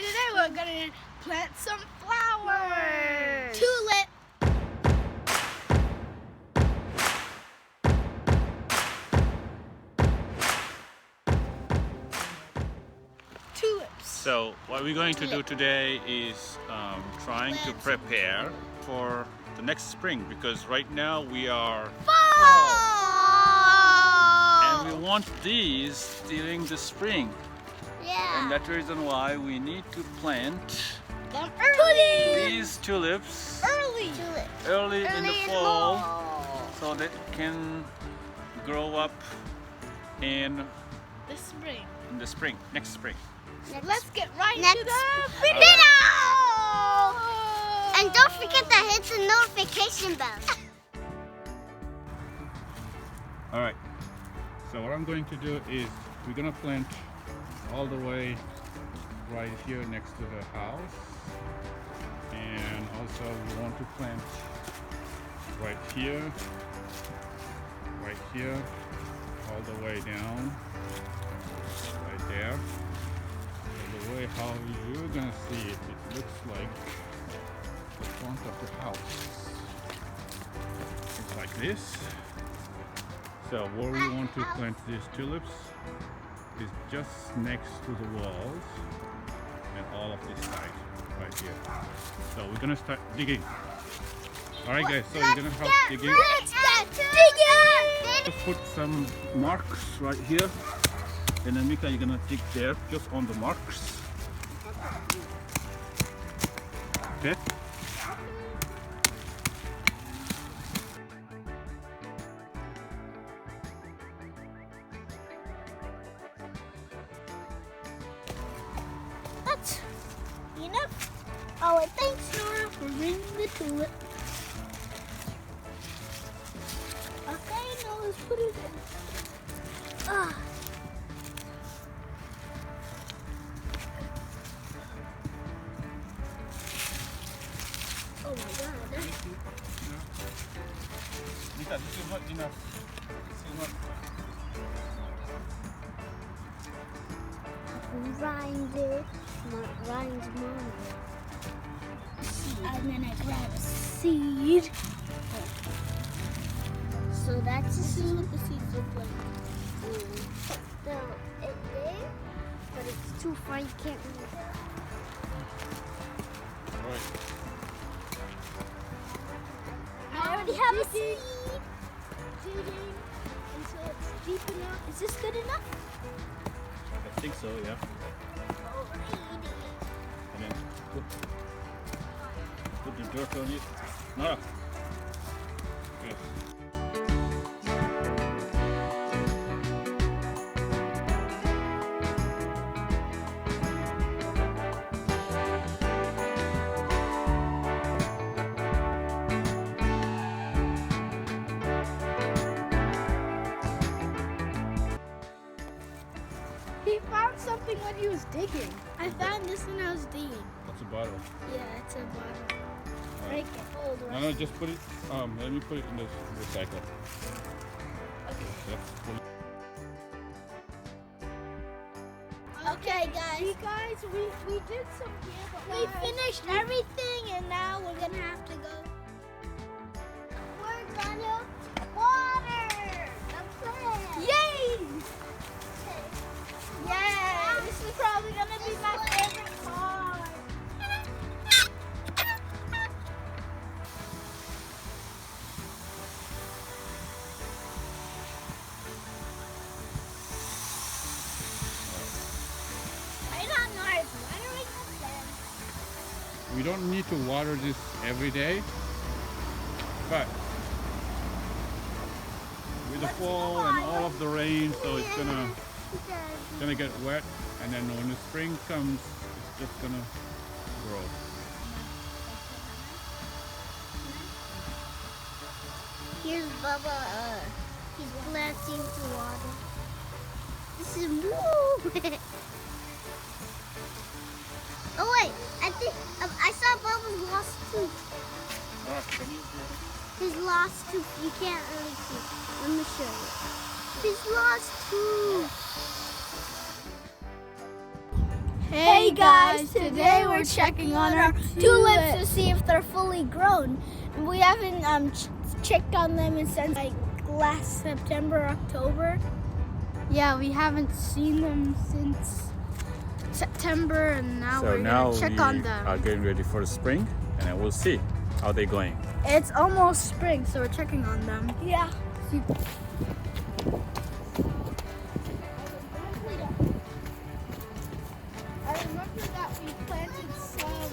Today we're gonna plant some flowers. Tulip. Tulips. So what we're going to do today is trying to prepare for the next spring, because right now we are fall and we want these during the spring. Yeah. And that's the reason why we need to plant Them early. these tulips Early in the fall, so that can grow up in the spring. next spring. Let's get right Next to the video. And don't forget to hit the notification bell. All right, so what I'm going to do is we're gonna plant all the way right here next to the house, and also we want to plant right here, all the way down, right there. So the way how you're gonna see it, it looks like the front of the house. It's like this. So where we want to plant these tulips is just next to the walls and all of this side right here. So we're gonna start digging. Alright guys, so we're gonna help digging. Just put some marks right here, and then Mika, you're gonna dig there just on the marks. Okay? That's enough. Oh, thanks, Nora, for ringing the tulip. Okay, now let's put it in. Ah. Oh my God. Mika, this is not enough. This is not. Ryan's mom. And then I grab a seed. So that's a seed. What the seeds look like. So it's there, but it's too far. You can't really. Alright. I already have a seed. Digging until it's deep enough. Is this good enough? I think so, yeah. And then put the dirt on it. Nora. Yes. He found something when he was digging. I found this when I was digging. That's a bottle. Yeah, it's a bottle. Alright. Break it. Hold on. No, just put it, let me put it in the recycle. Okay, guys. You guys, we did some here, but we finished everything, and now we're gonna have to go. We're gonna water the plant. Yay! Yay! This is probably gonna be my favorite part. I don't know if watering the plant. We don't need to water this every day, but with the fall and all of the rain, so it's gonna get wet, and then when the spring comes, it's just gonna grow. Here's Bubba. He's planting to water. This is woo. Oh wait, I think I saw Bubba's lost tooth. His lost tooth. You can't really see. Let me show you. His lost tooth. Hey Hey guys, today we're checking on our tulips to see if they're fully grown. We haven't checked on them since like last September, October. Yeah, we haven't seen them since September, and now we're gonna check on them. Are getting ready for the spring, and then we'll see how they're going. It's almost spring, so we're checking on them. Yeah. I remember that we planted some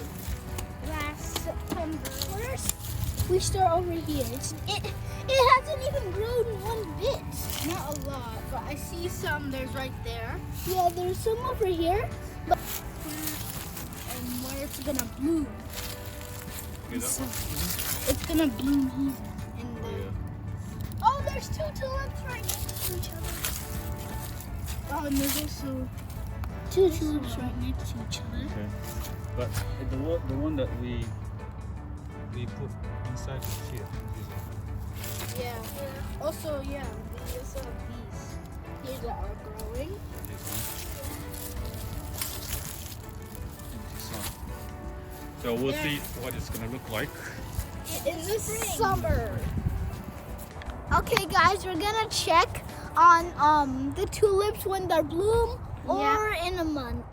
last September. We start over here. It hasn't even grown one bit. Not a lot, but I see some. There's right there. Yeah, there's some over here. But where it's gonna bloom. So it's gonna bloom here in the. Oh, there's two tulips right next to each other. Oh, and there's also two tulips right next to each other. Okay. But the one that we put inside is here. Yeah. Also, yeah, we also have these here that are growing. So we'll see what it's gonna look like in the summer. Okay, guys, we're gonna check on the tulips when they bloom or in a month.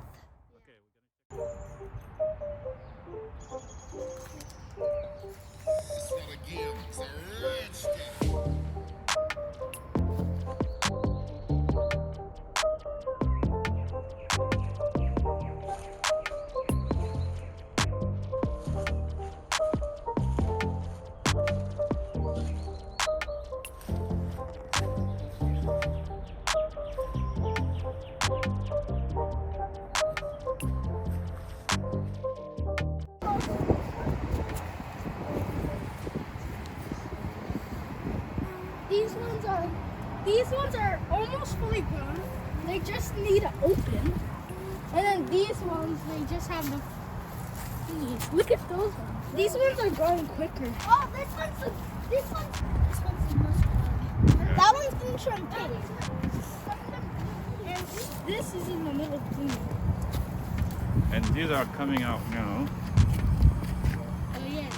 These ones are almost fully grown. They just need to open. And then these ones, they just have the seeds. Look at those ones. These ones are growing quicker. Oh, this one's that one's gonna turn pink. And this is in the middle blue. And these are coming out now. Oh yeah.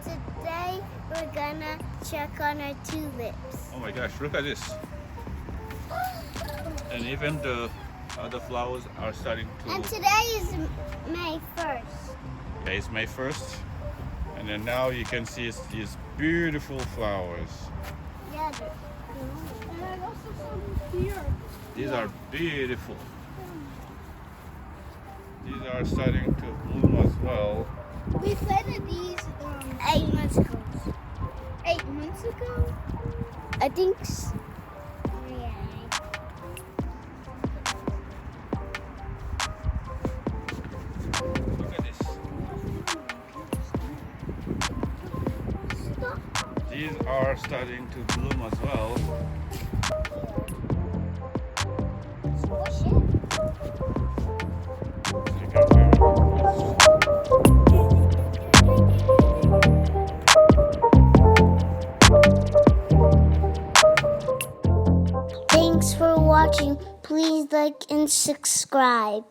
Today we're gonna check on our tulips. Oh my gosh, look at this. And even the other flowers are starting to... And today is May 1st. Yeah, it's May 1st. And then now you can see these beautiful flowers. Yeah, and I also saw them here. These are beautiful. These are starting to bloom as well. We planted these 8 months ago. 8 months ago? I think so. Yeah. Look at this. These are starting to bloom as well. Thanks for watching. Please like and subscribe.